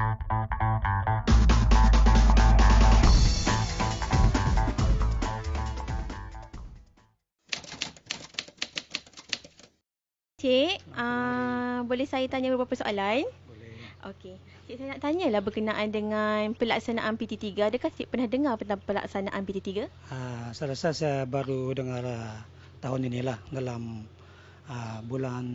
Cik, boleh saya tanya beberapa soalan? Boleh. Okey. Cik, saya nak tanyalah berkenaan dengan pelaksanaan PT3. Adakah cik pernah dengar tentang pelaksanaan PT3? Saya rasa saya baru dengar tahun inilah dalam bulan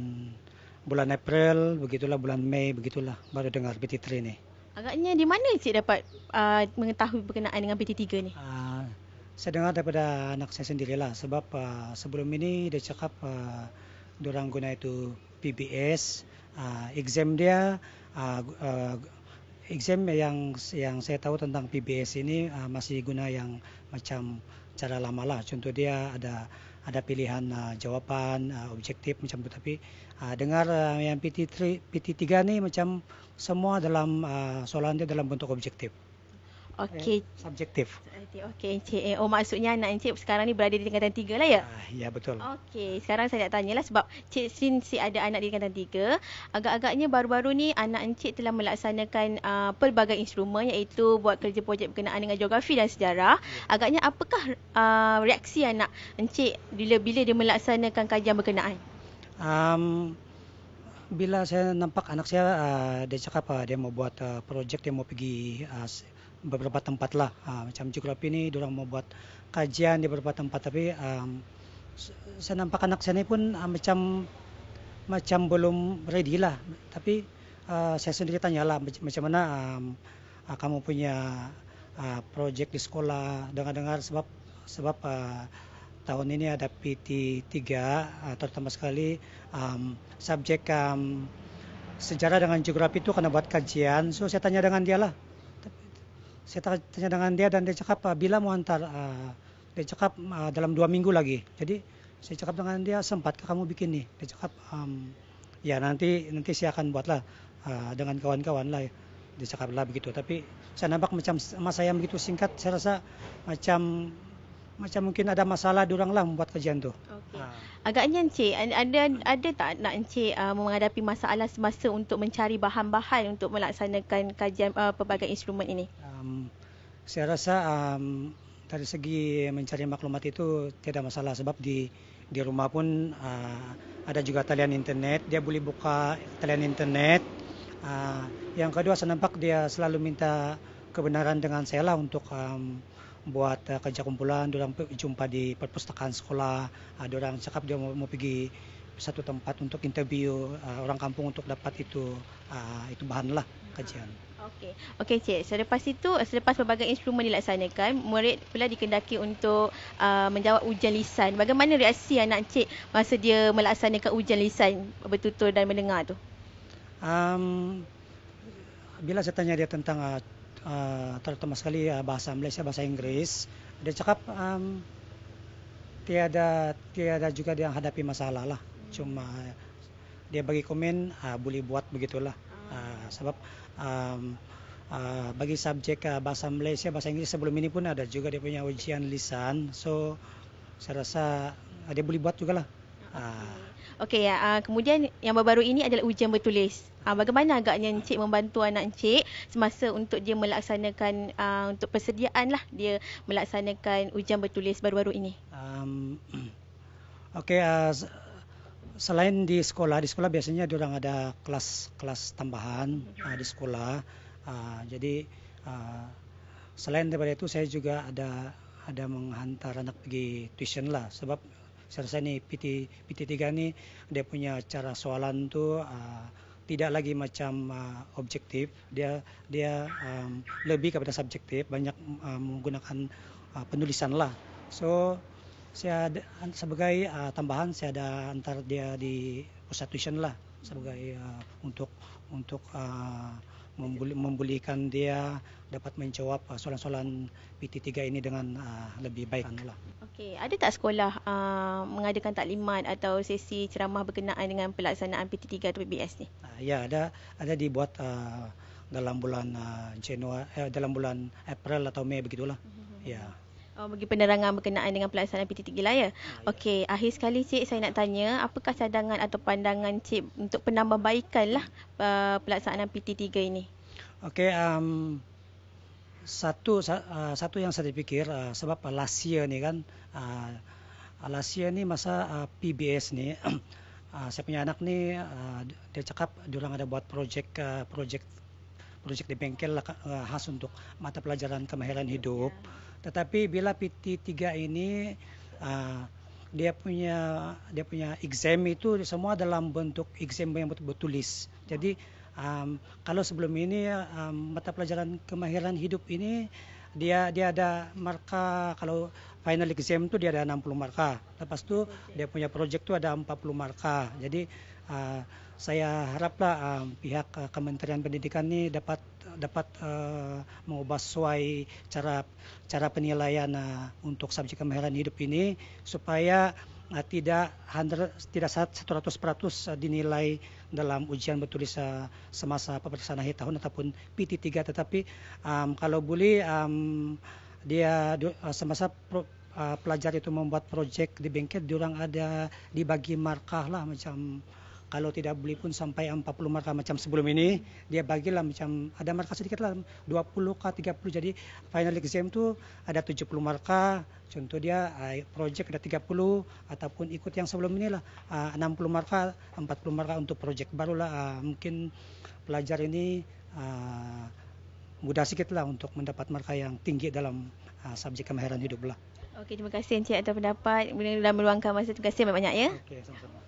bulan April begitulah, bulan Mei begitulah baru dengar PT3 ni. Agaknya di mana cik dapat mengetahui berkenaan dengan PT3 ni? Saya dengar daripada anak saya sendirilah sebab sebelum ini dia cakap diorang guna itu PBS, exam dia exam yang saya tahu tentang PBS ini masih guna yang macam cara lama lah. Contoh dia ada pilihan jawapan objektif macam tu, tapi dengar yang PT3 ni macam semua dalam soalan dia dalam bentuk objektif. Okey. Subjektif. Okey, cik. Oh, maksudnya anak cik sekarang ni berada di tingkatan 3 lah ya? Ya, betul. Okey, sekarang saya nak tanyalah sebab cik since ada anak di tingkatan 3, agak-agaknya baru-baru ni anak encik telah melaksanakan pelbagai instrumen iaitu buat kerja projek berkenaan dengan geografi dan sejarah. Agaknya apakah reaksi anak encik bila dia melaksanakan kajian berkenaan? Bila saya nampak anak saya, dia cakap dia mau buat projek, dia mau pergi beberapa tempat lah. Macam geografi ni, diorang mau buat kajian di beberapa tempat. Tapi saya nampak anak saya ni pun macam belum ready lah. Tapi saya sendiri tanyalah macam mana kamu punya projek di sekolah. Dengar-dengar sebab tahun ini ada PT3, terutama sekali subjek sejarah dengan geografi itu kena buat kajian. So saya tanya dengan dia lah. Saya tanya dengan dia dan dia cakap bila mau hantar. Dia cakap dalam 2 minggu lagi. Jadi saya cakap dengan dia, sempatkah kamu bikin ni? Dia cakap ya nanti saya akan buatlah dengan kawan-kawan lah. Dia cakap lah begitu. Tapi saya nampak macam masa yang begitu singkat, saya rasa macam mungkin ada masalah diorang lah membuat kajian tu. Okay. Agaknya encik ada tak nak encik menghadapi masalah semasa untuk mencari bahan-bahan untuk melaksanakan kajian pelbagai instrumen ini? Saya rasa dari segi mencari maklumat itu tidak masalah sebab di rumah pun ada juga talian internet. Dia boleh buka talian internet. Yang kedua, saya nampak dia selalu minta kebenaran dengan saya lah untuk buat kerja kumpulan. Diorang jumpa di perpustakaan sekolah. Diorang cakap dia mau pergi satu tempat untuk interview orang kampung untuk dapat itu bahan lah kajian. Okey cik. Selepas pelbagai instrumen dilaksanakan, murid pula dikendaki untuk menjawab ujian lisan. Bagaimana reaksi anak cik masa dia melaksanakan ujian lisan bertutur dan mendengar tu? Bila saya tanya dia tentang terutama sekali bahasa Malaysia, bahasa Inggris, dia cakap tiada juga dia hadapi masalah lah. Cuma dia bagi komen boleh buat begitulah. Sebab bagi subjek bahasa Malaysia, bahasa Inggris sebelum ini pun ada juga dia punya ujian lisan. So saya rasa dia boleh buat jugalah. Okey, kemudian yang baru-baru ini adalah ujian bertulis. Bagaimana agaknya encik membantu anak encik semasa untuk dia melaksanakan untuk persediaan lah dia melaksanakan ujian bertulis baru-baru ini? Okey, selain di sekolah biasanya diorang ada kelas tambahan di sekolah. Jadi selain daripada itu saya juga ada menghantar anak pergi tuition lah sebab saya rasa ni PT3 ni dia punya cara soalan tu tidak lagi macam objektif, dia lebih kepada subjektif, banyak menggunakan penulisan lah. So saya sebagai tambahan saya ada hantar dia di pusat tuition lah sebagai untuk membolehkan dia dapat menjawab soalan-soalan PT3 ini dengan lebih baik lah. Okey, ada tak sekolah mengadakan taklimat atau sesi ceramah berkenaan dengan pelaksanaan PT3 atau PBS ni? Ya, ada dibuat dalam bulan dalam bulan April atau Mei begitulah. Ya. Bagi penerangan berkenaan dengan pelaksanaan PT3 lah ya. Okey, akhir sekali cik saya nak tanya, apakah cadangan atau pandangan cik untuk penambahbaikan lah pelaksanaan PT3 ini? Oke, satu yang saya pikir sebab last year nih kan, last year nih masa PBS nih, saya punya anak nih, dia cakap diorang ada buat project di bengkel lah, khas untuk mata pelajaran kemahiran hidup. Tetapi bila PT3 ini dia punya exam itu semua dalam bentuk exam yang betul-betul tulis. Jadi kalau sebelum ini mata pelajaran kemahiran hidup ini dia ada marka, kalau final exam itu dia ada 60 marka. Lepas itu dia punya project itu ada 40 marka. Jadi saya haraplah pihak Kementerian Pendidikan ini dapat mengubah sesuai cara penilaian untuk subjek kemahiran hidup ini supaya tidak 100% dinilai dalam ujian bertulis semasa peperiksaan akhir tahun ataupun PT3, tetapi kalau boleh dia semasa pelajar itu membuat project di bengkel, diorang ada dibagi markah lah, macam kalau tidak beli pun sampai 40 markah macam sebelum ini, dia bagilah macam ada markah sedikit lah, 20 kah 30, jadi final exam tu ada 70 markah, contoh dia project ada 30, ataupun ikut yang sebelum inilah 60 markah, 40 markah untuk project, barulah mungkin pelajar ini mudah sedikit lah untuk mendapat markah yang tinggi dalam subjek kemahiran hidup lah. Okey, terima kasih Encik atas pendapat dan meluangkan masa. Terima kasih banyak-banyak ya. Okey, sama-sama.